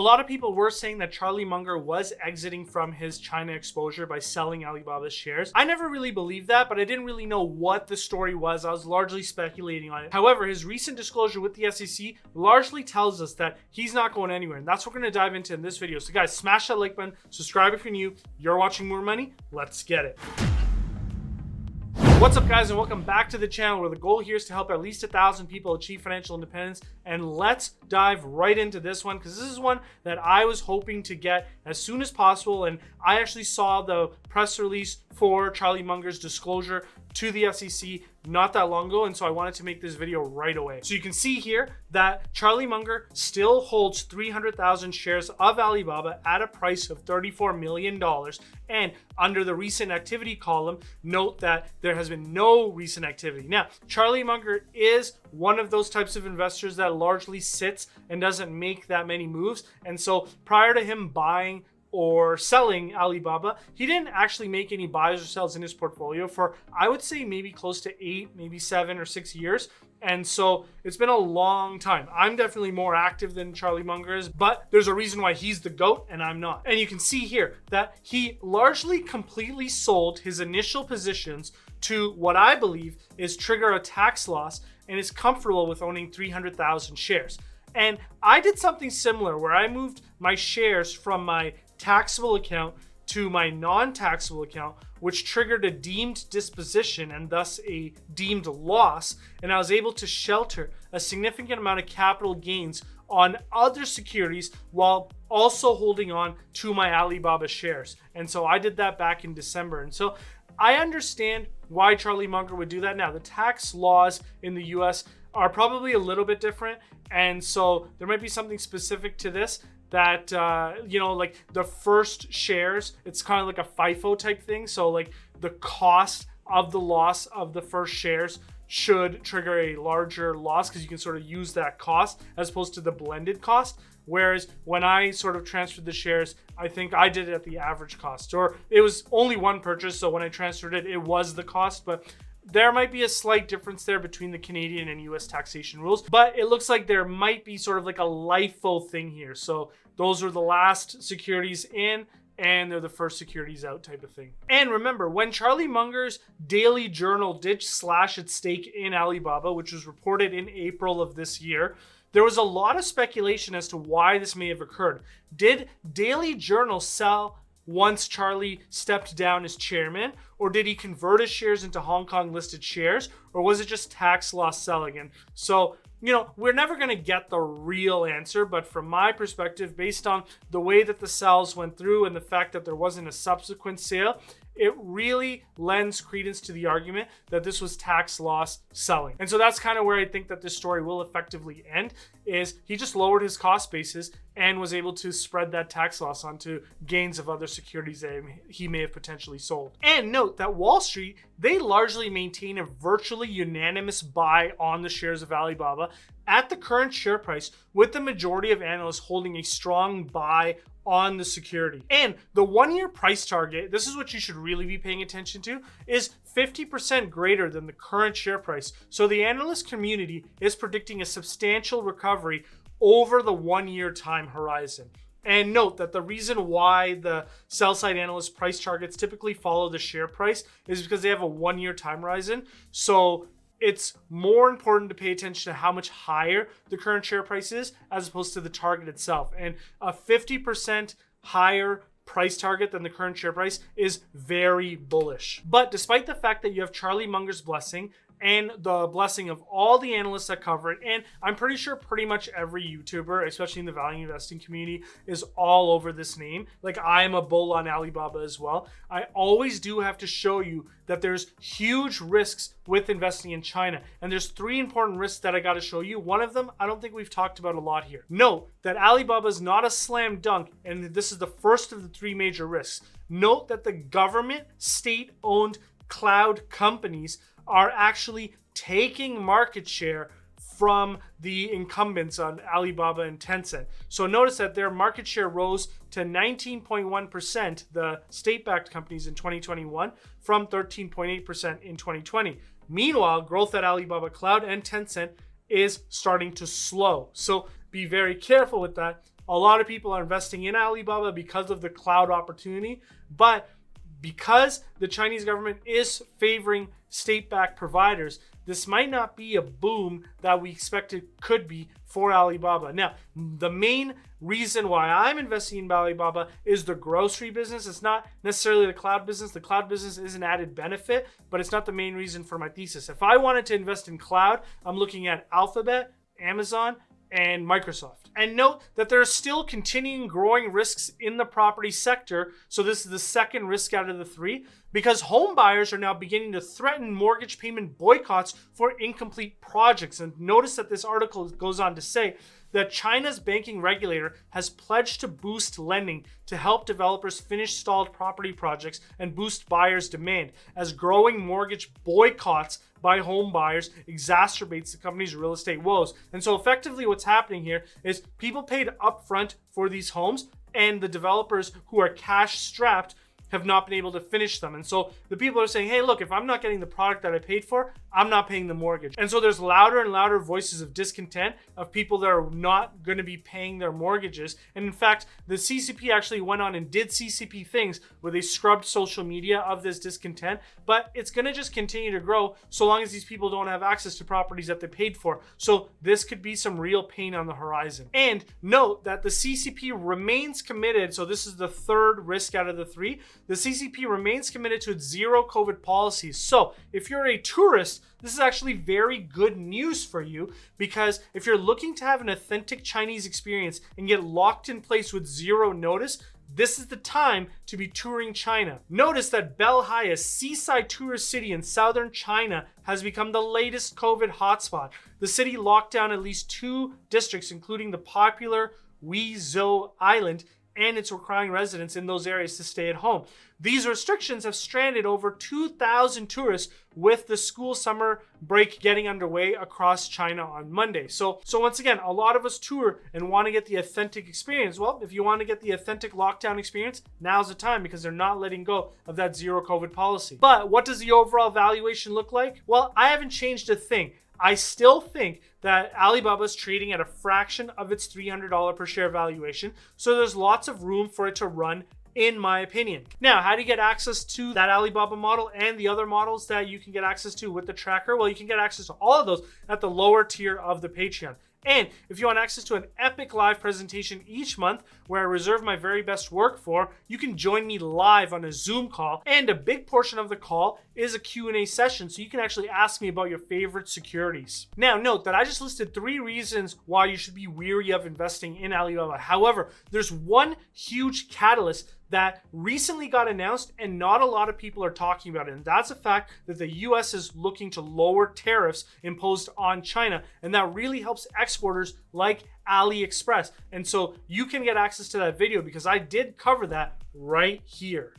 lot of people were saying that Charlie Munger was exiting from his China exposure by selling Alibaba's shares. I never really believed that, but I didn't really know what the story was. I was largely speculating on it. However, his recent disclosure with the SEC largely tells us that he's not going anywhere, and that's what we're going to dive into in this video. So guys, smash that like button, subscribe if you're new. You're watching More Money. Let's get it. What's up, guys, and welcome back to the channel, where the goal here is to help at least 1,000 people achieve financial independence. And let's dive right into this one, because this is one that I was hoping to get as soon as possible. And I actually saw the press release for Charlie Munger's disclosure to the SEC not that long ago, and so I wanted to make this video right away. So you can see here that Charlie Munger still holds 300,000 shares of Alibaba at a price of $34 million. And under the recent activity column, note that there has been no recent activity. Now, Charlie Munger is one of those types of investors that largely sits and doesn't make that many moves. And so prior to him buying or selling Alibaba, he didn't actually make any buys or sells in his portfolio for, I would say, maybe close to 8, maybe 7 or 6 years. And so it's been a long time. I'm definitely more active than Charlie Munger is, but there's a reason why he's the GOAT and I'm not. And you can see here that he largely completely sold his initial positions to what I believe is trigger a tax loss, and is comfortable with owning 300,000 shares. And I did something similar where I moved my shares from my taxable account to my non-taxable account, which triggered a deemed disposition and thus a deemed loss. And I was able to shelter a significant amount of capital gains on other securities while also holding on to my Alibaba shares. And so I did that back in December. And so I understand why Charlie Munger would do that. Now, the tax laws in the US are probably a little bit different. And so there might be something specific to this that, like the first shares, it's kind of like a FIFO type thing. So like the cost of the loss of the first shares should trigger a larger loss, because you can sort of use that cost as opposed to the blended cost. Whereas when I sort of transferred the shares, I think I did it at the average cost, or it was only one purchase. So when I transferred it, it was the cost, but there might be a slight difference there between the Canadian and US taxation rules, but it looks like there might be sort of like a LIFO thing here. So those are the last securities in, and they're the first securities out type of thing. And remember, when Charlie Munger's daily journal did slash its stake in Alibaba, which was reported in April of this year, there was a lot of speculation as to why this may have occurred. Did Daily Journal sell once Charlie stepped down as chairman, or did he convert his shares into Hong Kong listed shares, or was it just tax loss selling? And so, we're never going to get the real answer, but from my perspective, based on the way that the sales went through and the fact that there wasn't a subsequent sale, it really lends credence to the argument that this was tax loss selling. And so that's kind of where I think that this story will effectively end, is he just lowered his cost basis and was able to spread that tax loss onto gains of other securities that he may have potentially sold. And note that Wall Street, they largely maintain a virtually unanimous buy on the shares of Alibaba at the current share price, with the majority of analysts holding a strong buy on the security. And the 1-year price target, this is what you should really be paying attention to, is 50% greater than the current share price. So the analyst community is predicting a substantial recovery over the 1-year time horizon. And note that the reason why the sell-side analyst price targets typically follow the share price is because they have a 1-year time horizon. So it's more important to pay attention to how much higher the current share price is as opposed to the target itself. And a 50% higher price target than the current share price is very bullish. But despite the fact that you have Charlie Munger's blessing and the blessing of all the analysts that cover it, and I'm pretty sure pretty much every YouTuber, especially in the value investing community, is all over this name. Like, I am a bull on Alibaba as well. I always do have to show you that there's huge risks with investing in China. And there's 3 important risks that I got to show you. One of them, I don't think we've talked about a lot here. Note that Alibaba is not a slam dunk, and this is the first of the 3 major risks. Note that the government, state-owned cloud companies are actually taking market share from the incumbents on Alibaba and Tencent. So notice that their market share rose to 19.1%, the state-backed companies in 2021, from 13.8% in 2020. Meanwhile, growth at Alibaba Cloud and Tencent is starting to slow. So be very careful with that. a lot of people are investing in Alibaba because of the cloud opportunity, but because the Chinese government is favoring state-backed providers, this might not be a boom that we expected could be for Alibaba. Now, the main reason why I'm investing in Alibaba is the grocery business. It's not necessarily the cloud business. The cloud business is an added benefit, but it's not the main reason for my thesis. If I wanted to invest in cloud, I'm looking at Alphabet, Amazon, and Microsoft. And note that there are still continuing growing risks in the property sector. So this is the second risk out of the three, because home buyers are now beginning to threaten mortgage payment boycotts for incomplete projects. And notice that this article goes on to say that China's banking regulator has pledged to boost lending to help developers finish stalled property projects and boost buyers' demand, as growing mortgage boycotts by home buyers exacerbates the company's real estate woes. And so effectively what's happening here is people paid upfront for these homes, and the developers who are cash strapped have not been able to finish them. And so the people are saying, hey, look, if I'm not getting the product that I paid for, I'm not paying the mortgage. And so there's louder and louder voices of discontent of people that are not going to be paying their mortgages. And in fact, the CCP actually went on and did CCP things where they scrubbed social media of this discontent, but it's going to just continue to grow so long as these people don't have access to properties that they paid for. So this could be some real pain on the horizon. And note that the CCP remains committed. So this is the third risk out of the three. The CCP remains committed to its zero COVID policies. So if you're a tourist, this is actually very good news for you, because if you're looking to have an authentic Chinese experience and get locked in place with zero notice, this is the time to be touring China. Notice that Belhai, a seaside tourist city in southern China, has become the latest COVID hotspot. The city locked down at least 2 districts, including the popular Wezhou Island, and it's requiring residents in those areas to stay at home. These restrictions have stranded over 2,000 tourists, with the school summer break getting underway across China on Monday. So once again, a lot of us tour and want to get the authentic experience. Well, if you want to get the authentic lockdown experience, now's the time, because they're not letting go of that zero COVID policy. But what does the overall valuation look like? Well, I haven't changed a thing. I still think that Alibaba is trading at a fraction of its $300 per share valuation. So there's lots of room for it to run, in my opinion. Now, how do you get access to that Alibaba model and the other models that you can get access to with the tracker? Well, you can get access to all of those at the lower tier of the Patreon. And if you want access to an epic live presentation each month where I reserve my very best work for, you can join me live on a Zoom call. And a big portion of the call is a Q&A session, so you can actually ask me about your favorite securities. Now, note that I just listed 3 reasons why you should be weary of investing in Alibaba. However, there's one huge catalyst that recently got announced and not a lot of people are talking about it. And that's the fact that the US is looking to lower tariffs imposed on China. And that really helps exporters like AliExpress. And so you can get access to that video because I did cover that right here.